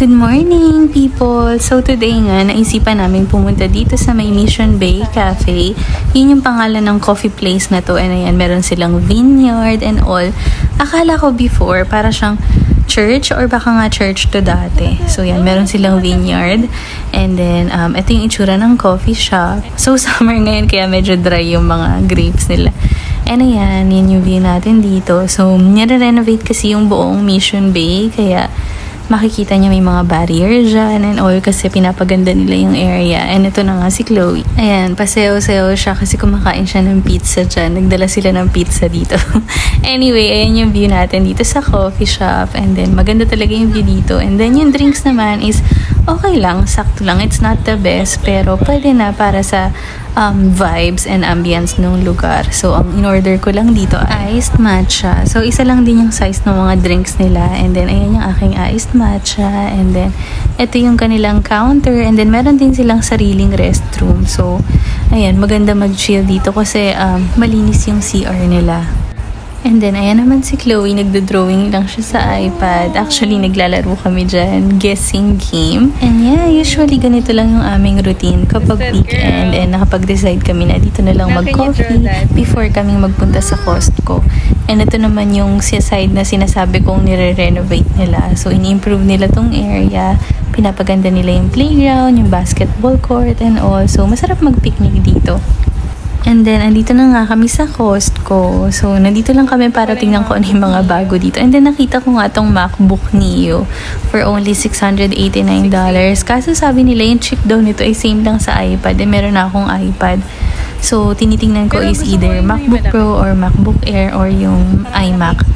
Good morning, people! So today nga, naisipan namin pumunta dito sa may Mission Bay Cafe. Yun yung pangalan ng coffee place na to. And ayan, meron silang vineyard and all. Akala ko before, para siyang church or baka nga church to dati. So yan, meron silang vineyard. And then, ito yung itsura ng coffee shop. So summer ngayon, kaya medyo dry yung mga grapes nila. And ayan, yun yung view natin dito. So, nire-renovate kasi yung buong Mission Bay. Kaya, makikita niya may mga barrier dyan and all kasi pinapaganda nila yung area. And ito na nga si Chloe. Ayan, pasayaw-sayaw siya kasi kumakain siya ng pizza dyan. Nagdala sila ng pizza dito. Anyway, ayan yung view natin dito sa coffee shop. And then, maganda talaga yung view dito. And then, yung drinks naman is okay lang, sakto lang. It's not the best, pero pwede na para sa vibes and ambience ng lugar. So, ang in-order ko lang dito, iced matcha. So, isa lang din yung size ng mga drinks nila. And then, ayan yung aking iced matcha. And then, ito yung kanilang counter. And then, meron din silang sariling restroom. So, ayan, maganda mag-chill dito kasi malinis yung CR nila. And then, ayan naman si Chloe, nagdo-drawing lang siya sa iPad. Actually, naglalaro kami dyan, guessing game. And yeah, usually ganito lang yung aming routine kapag weekend. And nakapag-decide kami na dito na lang mag-coffee before kaming magpunta sa Costco. And ito naman yung side na sinasabi kong nire-renovate nila. So, ini-improve nila tong area. Pinapaganda nila yung playground, yung basketball court, and all. So, masarap mag-picnic dito. And then, andito na nga kami sa Costco. So, nandito lang kami para tingnan ko ano yung mga bago dito. And then, nakita ko nga tong MacBook Neo for only $689. Kaso sabi nila, yung chip daw nito ay same lang sa iPad. Eh, meron na akong iPad. So, tinitingnan ko is either MacBook Pro or MacBook Air or yung iMac.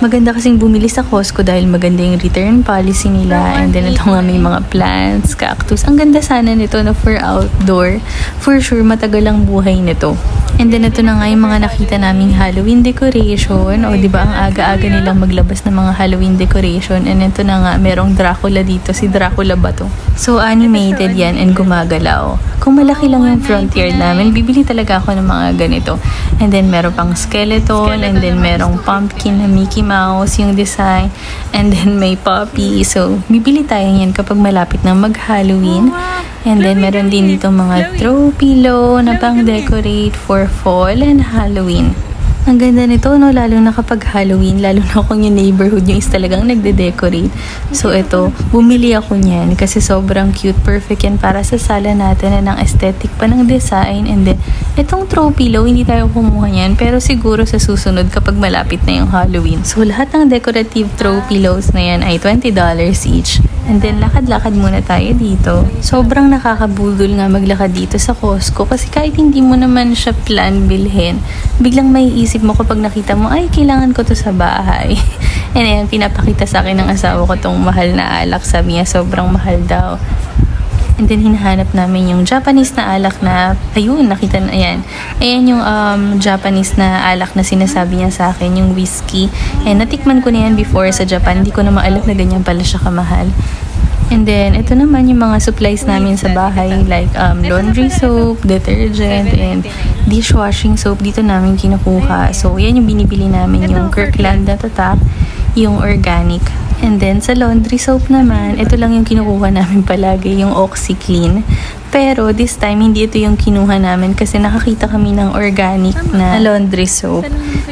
Maganda kasing bumili sa Costco dahil maganda yung return policy nila. And then ito nga may mga plants, cactus. Ang ganda sana nito na for outdoor. For sure, matagal ang buhay nito. And then ito na nga yung mga nakita naming Halloween decoration. O diba ang aga-aga nilang maglabas ng mga Halloween decoration. And ito na nga, merong Dracula dito. Si Dracula ba to? So animated yan and gumagalaw. Kung malaki lang yung front yard namin, bibili talaga ako ng mga ganito. And then meron pang skeleton. And then merong pumpkin na Mickey Mouse yung design. And then may puppy. So, bibili tayo yan kapag malapit na mag-Halloween. And then, meron din dito mga throw pillow na pang-decorate for fall and Halloween. Ang ganda nito, no? Lalo na kapag Halloween, lalo na kung yung neighborhood nyo is talagang nagde-decorate. So, ito, bumili ako niyan kasi sobrang cute. Perfect yan para sa sala natin na ng aesthetic pa ng design. And then, itong throw pillow, hindi tayo kumuha niyan. Pero siguro sa susunod kapag malapit na yung Halloween. So, lahat ng decorative throw pillows na yan ay $20 each. And then, lakad-lakad muna tayo dito. Sobrang nakakabudol nga maglakad dito sa Costco kasi kahit hindi mo naman siya plan bilhin, biglang may isip mo kapag nakita mo, ay, kailangan ko to sa bahay. And ayan, pinapakita sa akin ng asawa ko tong mahal na alak. Sabi niya, sobrang mahal daw. And then, hinahanap namin yung Japanese na alak na, ayun, nakita na, ayan. Ayan yung Japanese na alak na sinasabi niya sa akin, yung whiskey. And natikman ko na yan before sa Japan. Hindi ko na maalam na ganyan pala siya kamahal. And then, ito naman yung mga supplies namin sa bahay, like laundry soap, detergent, and dishwashing soap. Dito namin kinukuha. So, yan yung binibili namin, yung Kirkland na tatak, yung organic. And then, sa laundry soap naman, ito lang yung kinukuha namin palagi, yung OxiClean. Pero, this time, hindi ito yung kinuha namin kasi nakakita kami ng organic na laundry soap.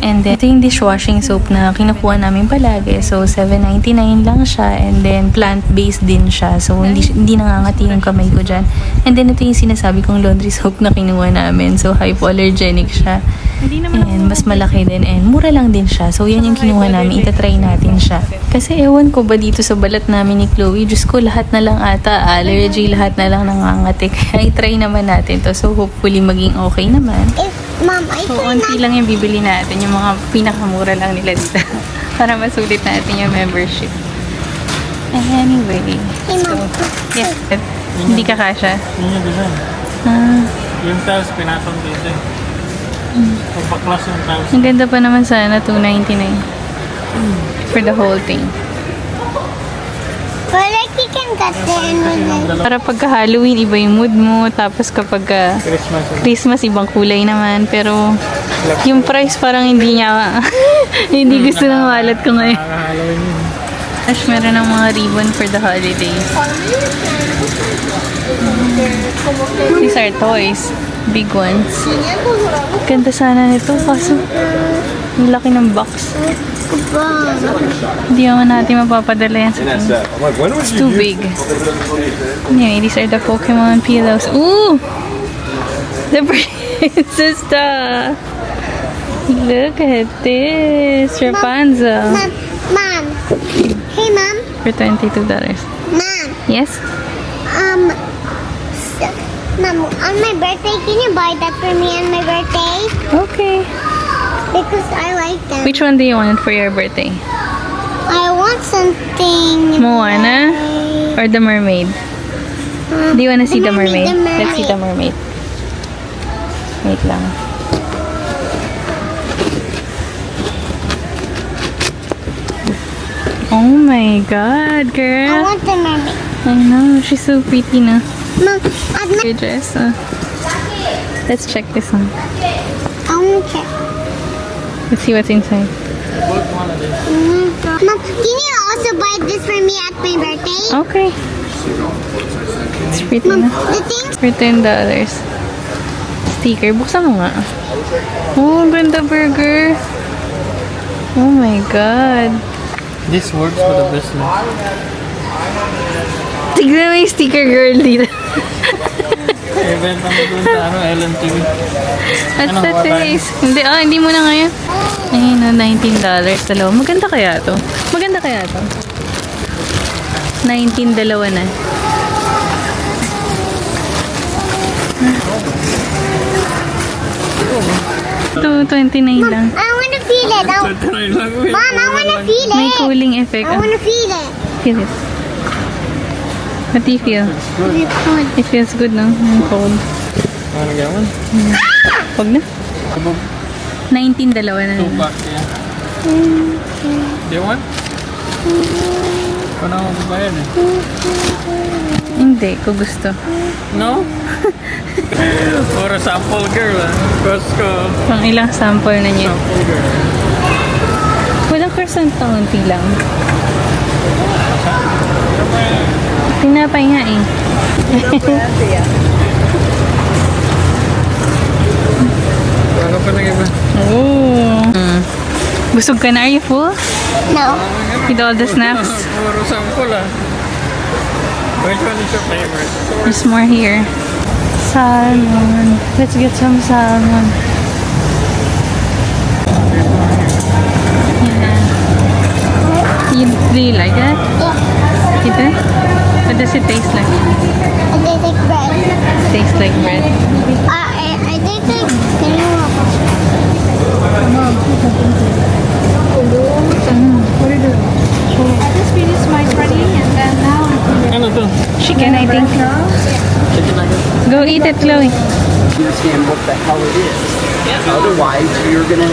And then, ito yung dishwashing soap na kinukuha namin palagi. So, $7.99 lang siya. And then, plant-based din siya. So, hindi nangangati yung kamay ko dyan. And then, ito yung sinasabi kong laundry soap na kinuha namin. So, hypoallergenic siya. And mas malaki din. And mura lang din siya. So, yan yung kinuha namin. Itatry natin siya. Kasi, ewan ko ba dito sa balat namin ni Chloe, Diyos ko, lahat na lang ata. Allergy, lahat na lang nangangati. Kaya i-try naman natin to. So, hopefully maging okay naman. So, onti lang yung bibili natin. Yung mga pinakamura lang nila dito. Para masulit natin yung membership. Anyway. So, yeah. Hindi ka kasha? Yung tiles pinatong dito. Pagpaklas yung tiles. Ang ganda pa naman sana, $2.99. For the whole thing. But like you can get there. Para pagka Halloween, iba yung mood mo. Tapos kapag Christmas, ibang kulay naman. Pero yung price parang hindi niya, hindi gusto ng wallet ko ngayon. Halloween yun. Tapos meron ng mga ribbon for the holidays. These are toys. Big ones. Ganda sana nito. Kaso, ang laki ng box. Hindi naman natin mapapadala yan sa Pins. It's too big. Anyway, these are the Pokemon pillows. Ooh! The princess stuff! Look at this. Rapunzel. Mom. Hey, Mom. For $22. Mom. Yes? Mom, on my birthday, can you buy that for me on my birthday? Okay. Because I like them. Which one do you want for your birthday? I want something. Moana or the mermaid? Do you want to see the mermaid? the mermaid. Let's see the mermaid. Wait lang. Oh my god, I girl. want the mermaid. I know, she's so pretty na. Mom, at my, Your dress. Let's check this one. I want to check. Let's see what's inside. Mom, can you also buy this for me at my birthday? Okay. It's pretty Mom, na. the things. For $10. Sticker. Buksan mo nga. Oh, ganda burger. Oh my god. This works for the business. Tignan mo yung sticker girl dito. Ibenta mo dun sa LNTV. At Ano, the wala taste. Hindi muna ngayon. Ayun, no, $19. Dalawa. Maganda kaya to? Maganda kaya to? 19, dalawa na. Ito, 29 lang. I want to feel it. Mom, I want to feel May it. cooling effect. I want to feel it. Feel it. What do you feel? It feels good, no? Yung cold. Ano gawin? Huwag na. 19, dalawa na. Two pack yan. Do you want? Kung ako magbabayad eh. Hindi, kung gusto. No? For a sample girl ah. Costco. Pang ilang sample na niyo. Sample girl. Walang croissant na unti lang. Tinapay nga eh. Ano pa nang iba? Oh. Busog ka na? Are you full? No. With all the snacks? Puro sample ah. Which one is your favorite? There's more here. Salmon. Let's get some salmon. Yeah. Do you like that? Yeah. Ito? What does it taste like? I taste like bread. Tastes like bread. I taste like. Can you? I just finished my training and then now Ano to? Chicken, I think. Go eat it, Chloe. understand what the hell it is. Otherwise, you're gonna. I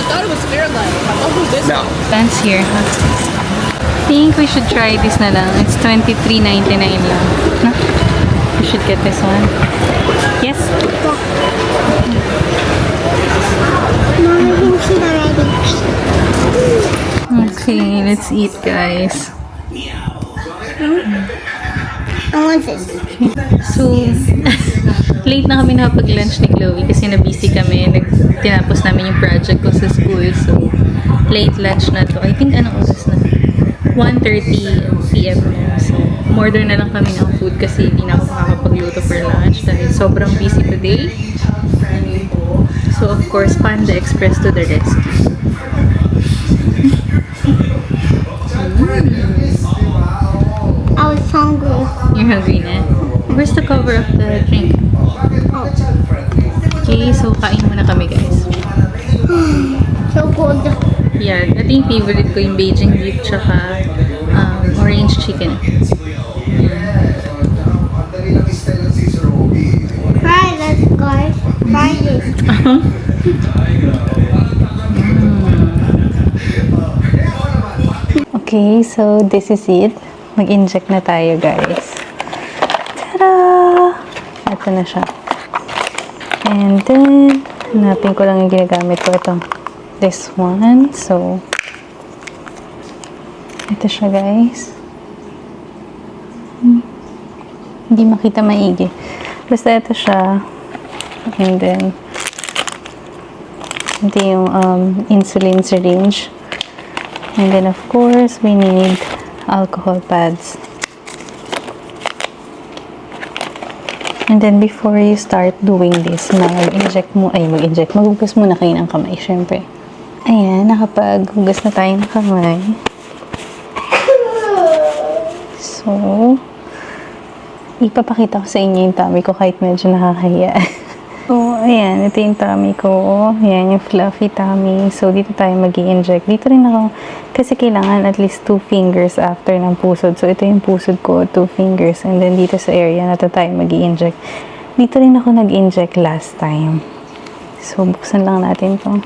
thought it was Fairlight. I thought it was this No. Plants here, huh? I think we should try this na lang. It's $23.99 lang. No? We should get this one. Yes? Mom, I can see already. Okay, let's eat, guys. I want this. So, late na kami nakapag-lunch ni Chloe kasi na-busy kami. Tinapos namin yung project ko sa school. So, late lunch na to. I think anong oras na? 1:30 p.m. na. So, order na lang kami ng food kasi hindi na ako makakapagluto for lunch dahil sobrang busy today. So, of course, Panda Express to the rescue. I was hungry. You're hungry na? Where's the cover of the drink? Okay, so kain muna kami, guys. So good. Yeah, ito yung favorite ko, yung Beijing beef tsaka orange chicken. Try this, guys. Try this. Okay, so this is it. Mag-inject na tayo, guys. Tada! Ito na siya. And then, hanapin ko lang yung ginagamit ko. Ito. This one. So, Ito siya, guys. Hindi makita maigi. Basta ito siya. And then, ito yung insulin syringe. And then, of course, we need alcohol pads. And then, before you start doing this, maghugas muna kayo ng kamay, syempre. Ayan, nakapaghugas na tayo ng kamay. So, ipapakita ko sa inyo yung tummy ko kahit medyo nakakahiya. So, ayan, ito yung tummy ko. Ayan, yung fluffy tummy. So, dito tayo mag-i-inject. Dito rin ako, kasi kailangan at least 2 fingers after ng pusod. So, ito yung pusod ko, 2 fingers. And then, dito sa area na to tayo mag-i-inject. Dito rin ako nag-inject last time. So, buksan lang natin to.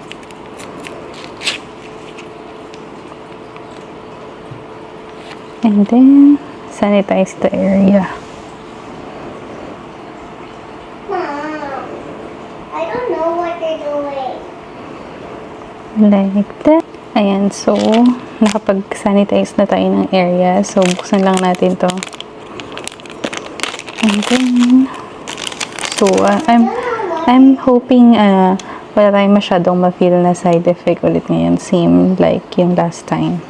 And then, sanitize the area. Mom, I don't know what they're doing. Like that. Ayan, so, nakapag-sanitize na tayo ng area. So, buksan lang natin to. And then, so, I'm hoping, wala tayong masyadong ma-feel na side effect ulit ngayon. Same like yung last time.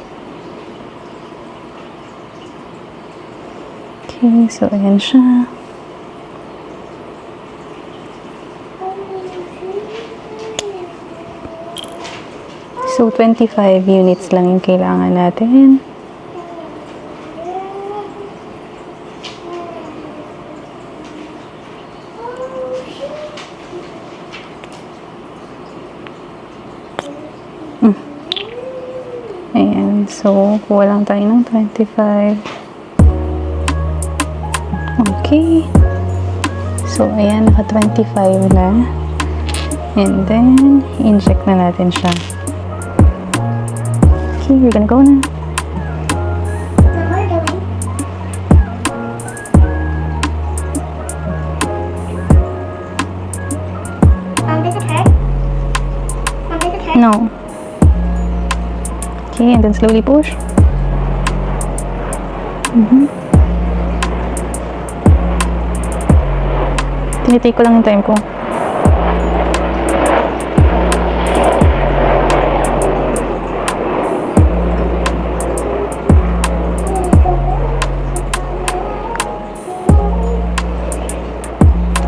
Okay, so, ayan siya. So, 25 units lang yung kailangan natin. Ayan, so, kuha lang tayo ng 25. Okay. So, ayan, naka-25 na. And then, inject na natin siya. Okay, we're gonna go na. So we're doing. Does it hurt? Does it hurt? No. Okay, and then slowly push. Tinitake ko lang yung time ko.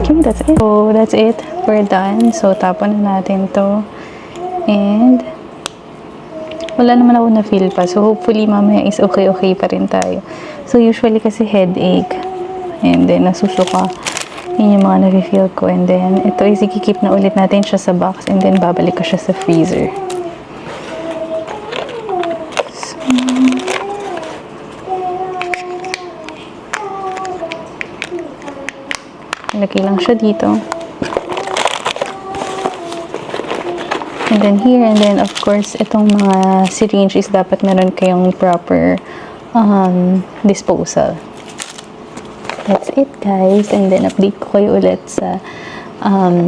Okay, that's it. So, that's it. We're done. So, tapon na natin to. And, wala naman ako na-feel pa. So, hopefully, mamaya is okay pa rin tayo. So, usually kasi headache. And then, nasusuka. Yun yung mga na-feel ko. And then, ito is ikikip na ulit natin siya sa box. And then, babalik ko siya sa freezer. So, lagay lang siya dito. And then here, and then of course, itong mga syringe is dapat meron kayong proper disposal. That's it, guys. And then update ko kayo ulit sa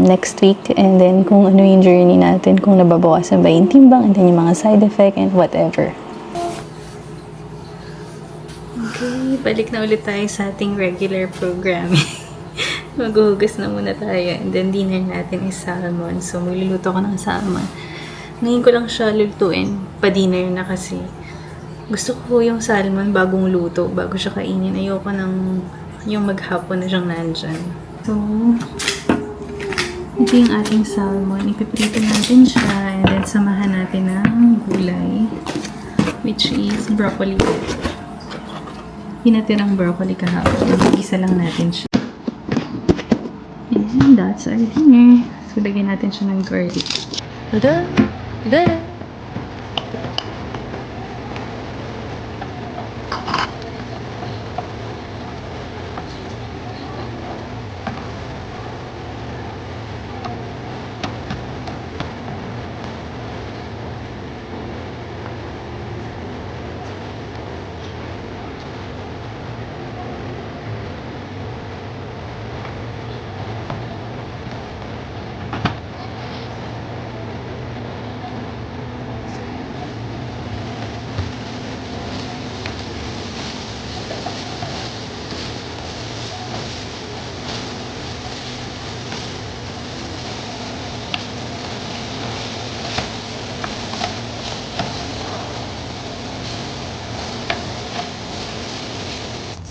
next week. And then kung ano yung journey natin, kung nababawasan ba yung timbang, and then yung mga side effect and whatever. Okay, balik na ulit tayo sa ating regular programming. Maghuhugas na muna tayo. And then, dinner natin is salmon. So, magluluto ko ng salmon. Ngayon ko lang siya lutuin. Pa-dinner na kasi. Gusto ko yung salmon bagong luto, bago siya kainin. Ayoko ng yung maghapon na siyang nandyan. So, ito yung ating salmon. Ipiprito natin siya. And then, samahan natin ng gulay. Which is broccoli. Pinatirang broccoli kahapon. Mag-isa lang natin siya. And that's our dinner. So, lagyan natin siya ng garlic. Tada! Tada!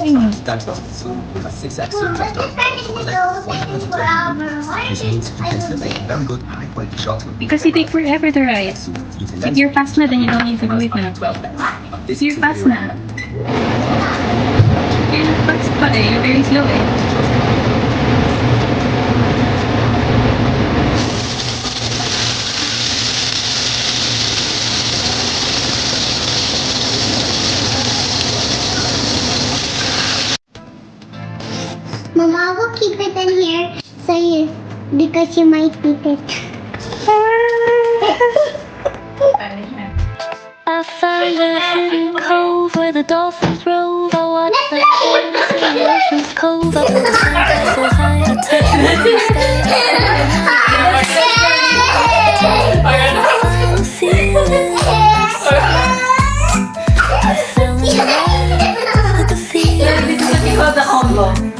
That's a 6X. Very good high quality shot. Because you take forever to ride. If you're fast na, then you don't need to do it na. If you're fast na. You're not fast pa eh. You're very slow eh. Mama, I will keep it in here so you, because you might eat it. I found a hidden cove where the dolphins rove. I watched the waves in the ocean's cove. I built a sandcastle so high to touch the sky. I'm feeling I fell in love with the feeling. This is what we call the combo.